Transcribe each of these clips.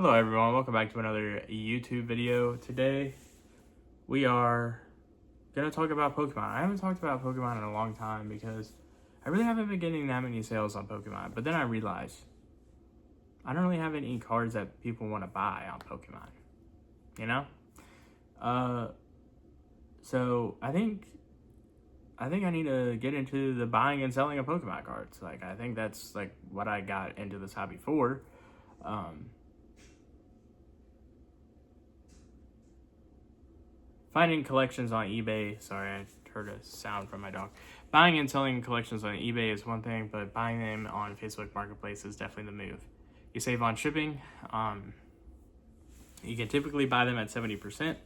Hello everyone, welcome back to another YouTube video. Today we are going to talk about Pokemon. I haven't talked about Pokemon in a long time because I really haven't been getting that many sales on Pokemon. But then I realized I don't really have any cards that people want to buy on Pokemon, you know? So I think I need to get into the buying and selling of Pokemon cards. Like, I think that's like what I got into this hobby for. Finding collections on eBay. Sorry, I heard a sound from my dog. Buying and selling collections on eBay is one thing, but buying them on Facebook Marketplace is definitely the move. You save on shipping. You can typically buy them at 70%,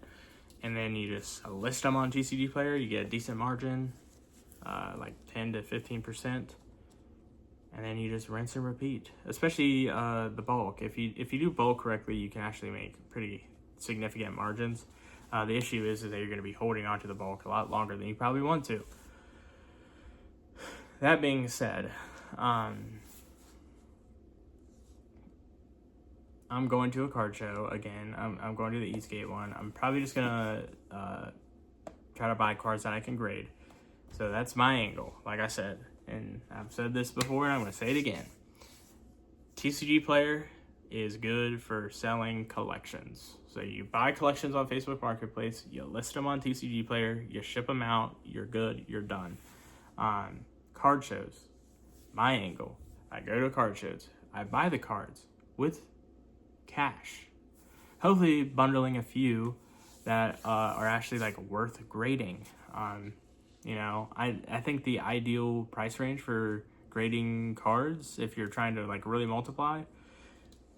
and then you just list them on TCG Player. You get a decent margin, like 10 to 15%, and then you just rinse and repeat. Especially the bulk. If you do bulk correctly, you can actually make pretty significant margins. The issue is that you're going to be holding onto the bulk a lot longer than you probably want to. That being said, I'm going to a card show again. I'm going to the Eastgate one. I'm probably just going to try to buy cards that I can grade. So that's my angle, like I said. And I've said this before, and I'm going to say it again. TCG Player is good for selling collections. So you buy collections on Facebook Marketplace, you list them on TCG Player, you ship them out, you're good, you're done. Card shows, my angle. I go to card shows, I buy the cards with cash. Hopefully bundling a few that are actually like worth grading. I think the ideal price range for grading cards, if you're trying to like really multiply,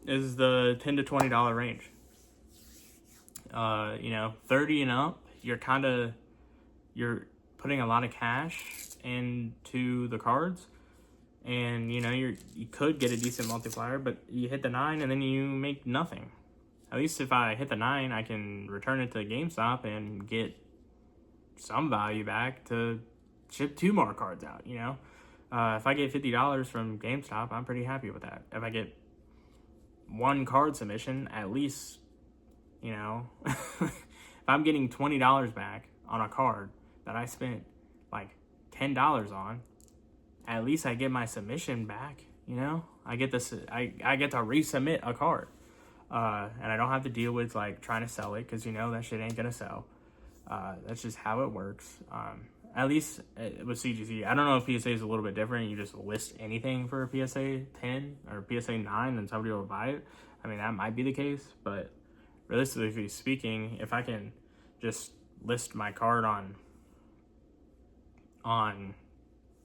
is the $10 to $20 range. 30 and up, you're putting a lot of cash into the cards, and you could get a decent multiplier, but you hit the 9 and then you make nothing. At least if I hit the 9, I can return it to GameStop and get some value back to ship 2 more cards out. If I get $50 from GameStop, I'm pretty happy with that. If I get 1 card submission, at least, if I'm getting $20 back on a card that I spent like $10 on, at least I get my submission back. I get this. I get to resubmit a card, and I don't have to deal with like trying to sell it, because that shit ain't gonna sell. That's just how it works. At least with CGC, I don't know if PSA is a little bit different. You just list anything for a PSA 10 or PSA 9 and somebody will buy it. I mean, that might be the case, but realistically speaking, if I can just list my card on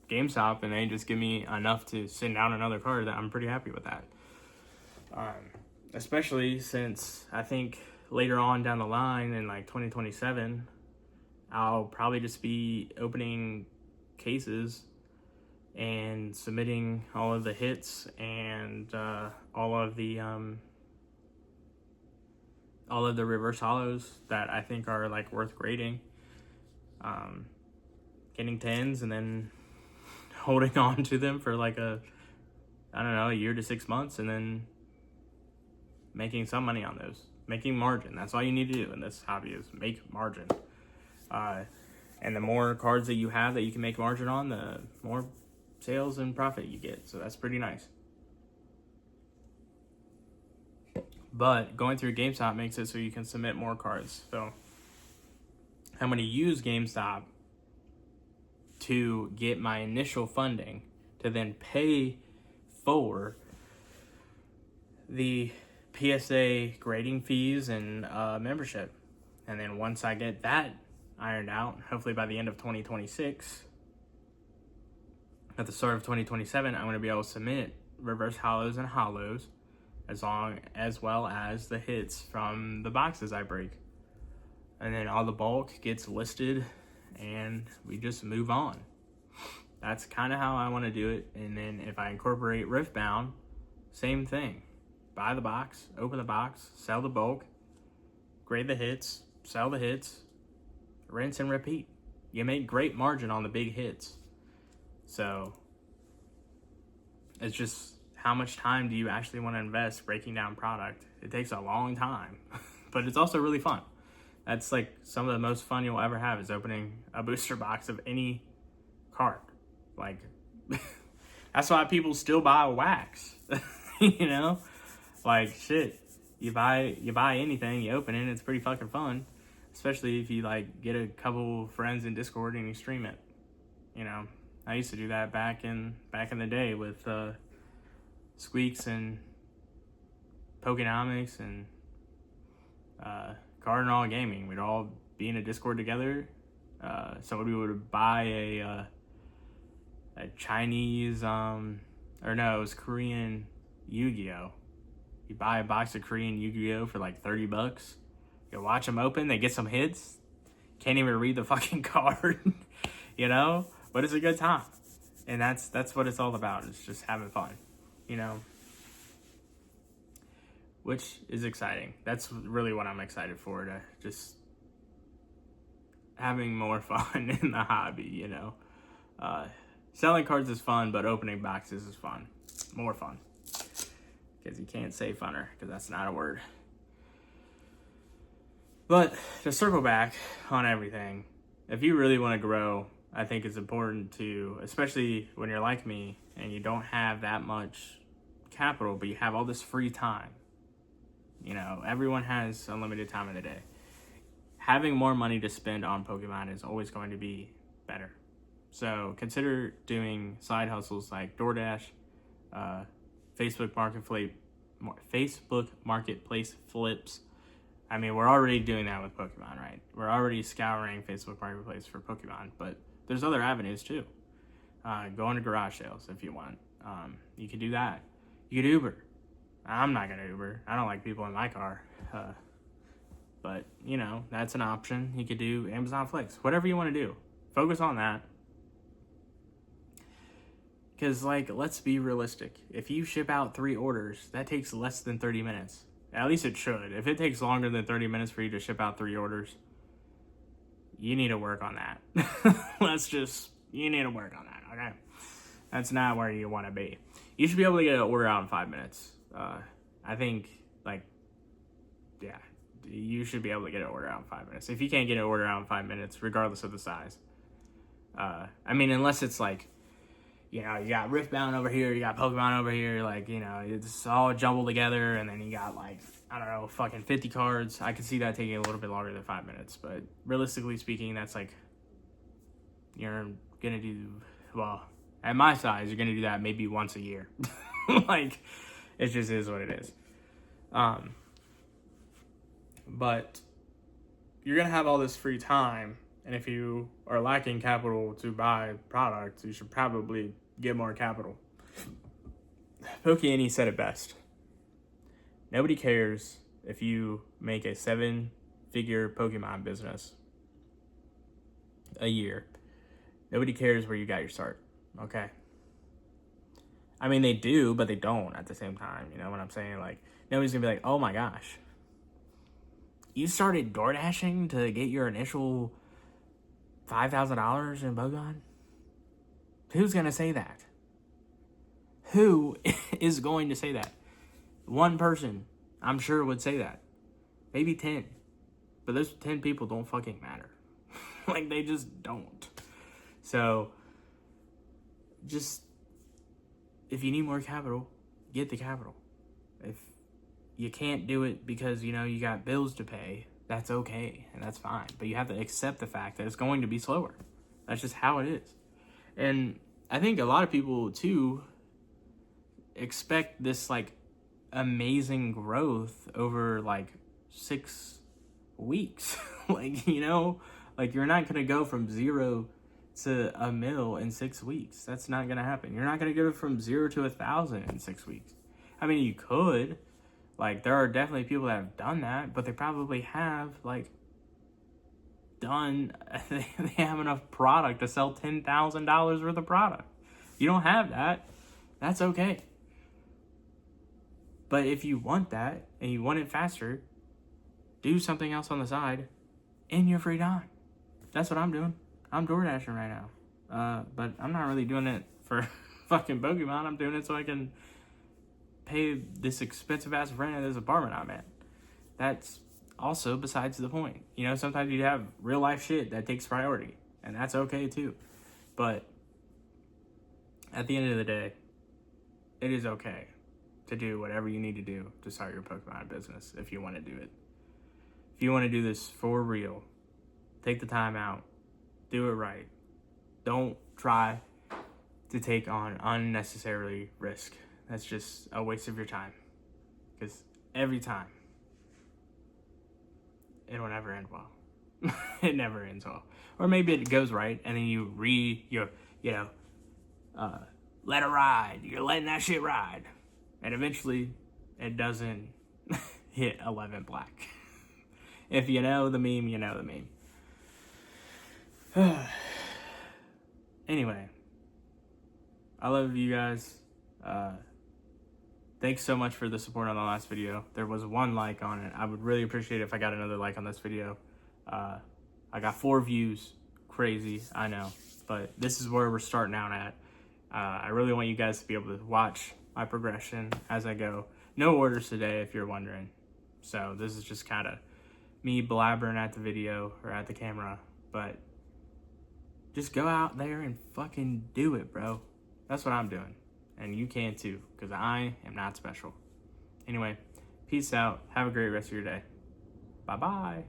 GameStop and they just give me enough to send out another card, that I'm pretty happy with that. Especially since I think later on down the line in like 2027, I'll probably just be opening cases and submitting all of the hits and all of the reverse hollows that I think are like worth grading. Getting 10s and then holding on to them for like a year to 6 months, and then making some money on those. Making margin. That's all you need to do in this hobby, is make margin. And the more cards that you have that you can make margin on, the more sales and profit you get. So that's pretty nice. But going through GameStop makes it so you can submit more cards. So I'm going to use GameStop to get my initial funding to then pay for the PSA grading fees and membership. And then once I get that ironed out, hopefully by the end of 2026, at the start of 2027, I'm going to be able to submit reverse hollows and hollows, as well as the hits from the boxes I break. And then all the bulk gets listed and we just move on. That's kind of how I want to do it. And then if I incorporate Riftbound, same thing. Buy the box, open the box, sell the bulk, grade the hits, sell the hits, rinse and repeat. You make great margin on the big hits. So it's just how much time do you actually want to invest breaking down product? It takes a long time, but it's also really fun. That's like some of the most fun you'll ever have is opening a booster box of any card. Like, that's why people still buy wax, you know? Like, shit, you buy anything, you open it, it's pretty fucking fun. Especially if you, like, get a couple friends in Discord and you stream it, you know? I used to do that back in the day with Squeaks and Pokenomics and Cardinal Gaming. We'd all be in a Discord together. Somebody would buy a Chinese, or no, it was Korean Yu-Gi-Oh! You buy a box of Korean Yu-Gi-Oh! For like $30. You watch them open, they get some hits. Can't even read the fucking card, you know? But it's a good time. And that's what it's all about. It's just having fun, you know? Which is exciting. That's really what I'm excited for, to just having more fun in the hobby, you know? Selling cards is fun, but opening boxes is fun. More fun. Because you can't say funner, because that's not a word. But to circle back on everything, if you really want to grow, I think it's important to, especially when you're like me and you don't have that much capital, but you have all this free time. You know, everyone has unlimited time in the day. Having more money to spend on Pokemon is always going to be better. So consider doing side hustles like DoorDash, Facebook Marketplace flips. I mean, we're already doing that with Pokemon, right? We're already scouring Facebook Marketplace for Pokemon, but there's other avenues too. Going to garage sales if you want. You can do that. You could Uber. I'm not going to Uber. I don't like people in my car. But, you know, that's an option. You could do Amazon Flex. Whatever you want to do. Focus on that. Because, like, let's be realistic. If you ship out 3 orders, that takes less than 30 minutes. At least it should. If it takes longer than 30 minutes for you to ship out 3 orders, you need to work on that. You need to work on that, okay? That's not where you want to be. You should be able to get an order out in 5 minutes. I think, like, yeah, you should be able to get an order out in 5 minutes. If you can't get an order out in 5 minutes, regardless of the size. I mean, unless it's like, you know, you got Riftbound over here, you got Pokemon over here, like, you know, it's all jumbled together, and then you got, like, I don't know, fucking 50 cards. I could see that taking a little bit longer than 5 minutes, but realistically speaking, that's like, you're gonna do, well, at my size, you're gonna do that maybe once a year. Like, it just is what it is. But you're gonna have all this free time, and if you are lacking capital to buy products, you should probably get more capital. Pokey said it best. Nobody cares if you make a 7-figure Pokemon business a year. Nobody cares where you got your start, okay? I mean, they do, but they don't at the same time. You know what I'm saying? Like, nobody's gonna be like, oh my gosh, you started door dashing to get your initial $5,000 in Pokemon? Who's gonna say that? Who is going to say that? One person, I'm sure, would say that. Maybe 10. But those 10 people don't fucking matter. Like, they just don't. So, just, if you need more capital, get the capital. If you can't do it because, you know, you got bills to pay, that's okay, and that's fine. But you have to accept the fact that it's going to be slower. That's just how it is. And I think a lot of people, too, expect this, like, amazing growth over, like, 6 weeks. Like, you know, like, you're not going to go from 0 to $1 million in 6 weeks. That's not going to happen. You're not going to go from 0 to 1,000 in 6 weeks. I mean, you could. Like, there are definitely people that have done that, but they probably have, like, they have enough product to sell $10,000 worth of product. You don't have that, that's okay. But if you want that, and you want it faster, do something else on the side in your free time. That's what I'm doing. I'm door dashing right now. But I'm not really doing it for fucking Pokemon. I'm doing it so I can pay this expensive ass rent at this apartment I'm at. That's also besides the point. You know, sometimes you have real life shit that takes priority, and that's okay too. But at the end of the day, it is okay to do whatever you need to do to start your Pokemon business if you want to do it. If you want to do this for real, take the time out, do it right. Don't try to take on unnecessarily risk. That's just a waste of your time. Because every time, it'll never end well. It never ends well. Or maybe it goes right, and then you let it ride. You're letting that shit ride. And eventually, it doesn't hit 11 black. If you know the meme, you know the meme. Anyway, I love you guys. Thanks so much for the support on the last video. There was 1 like on it. I would really appreciate it if I got another like on this video. I got 4 views. Crazy, I know. But this is where we're starting out at. I really want you guys to be able to watch my progression as I go. No orders today, if you're wondering. So this is just kind of me blabbering at the video or at the camera. But just go out there and fucking do it, bro. That's what I'm doing. And you can too, because I am not special. Anyway, peace out. Have a great rest of your day. Bye-bye.